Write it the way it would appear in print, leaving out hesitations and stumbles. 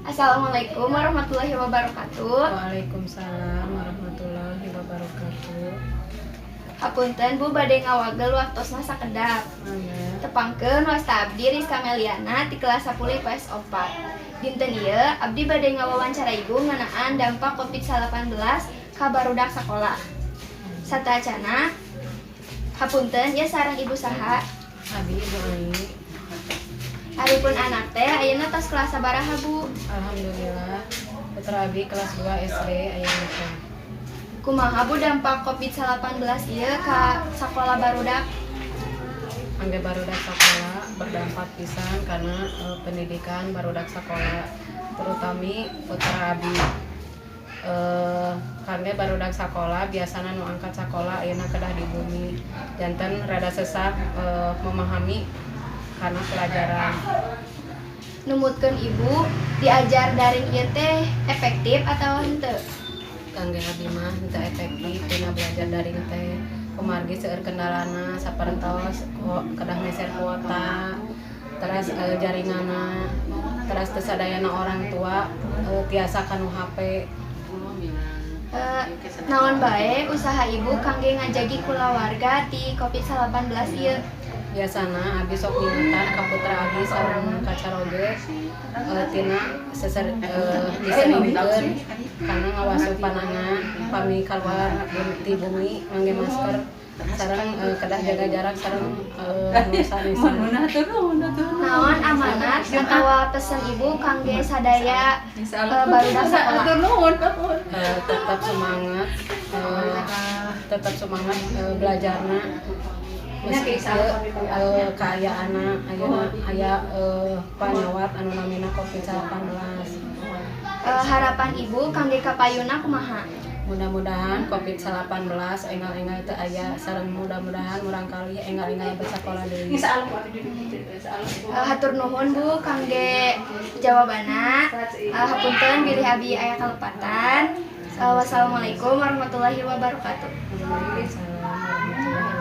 Assalamualaikum warahmatullahi wabarakatuh. Waalaikumsalam warahmatullahi wabarakatuh. Hapunten Bu bade ngawagel waktosna sakedap. Tepangkeun wasta abdi Rizka Meliana ti kelas 10 IPS 4. Dinten ieu abdi bade ngawawancara ibu ngeunaan dampak COVID-19 ka barudak sakola. Satacana hapunten ieu sareng ibu saha? Abi Ibu Ai. Haripun anak teh ayeuna tos kelas sabaraha Bu? Alhamdulillah. Putra Abi kelas 2 SD ayeuna. Kumaha Bu dampak COVID-19 ieu ka sakola barudak? Angge barudak sakola berdampak pisan karena pendidikan barudak sakola, terutami putra Abi. Kangge barudak sakola biasana nu angkat sakola ayeuna kedah di bumi. Janten rada sesak memahami karena pelajaran. Numutkeun ibu diajar daring ieu teh efektif atau henteu? Kangge abi mah henteu efektif dina belajar daring teh. Kumargi seueur kendalana saparentos kedah meser kuota, terus jaringanna, terus teu sadayana orang tua tiasa kanu HP. Naon bae usaha ibu kangge ngajagi kulawarga ti COVID-19 ieu? Biasana abi sok minta ka putra abi sareng kacaroge tina diseringkeun karena ngawasupanana pami kaluar ti bumi mangge masker sareng kedah jaga jarak sareng nusa-nusa. Naon amanat atawa pesen ibu kangge sadaya barudak sakola? Tetap semangat belajarna meski kaayaana ayeuna aya panyawat anu namina COVID-19. Harapan ibu kangge kapayuna kumaha? Mudah-mudahan COVID-19 enggal-enggal teu aya sareng mudah-mudahan murangkali enggal-enggal bersakola deui. Hatur nuhun Bu kangge jawabanna. Hapunten bilih abi aya kalepatan. Wassalamualaikum warahmatullahi wabarakatuh. Waalaikumsalam warahmatullahi wabarakatuh.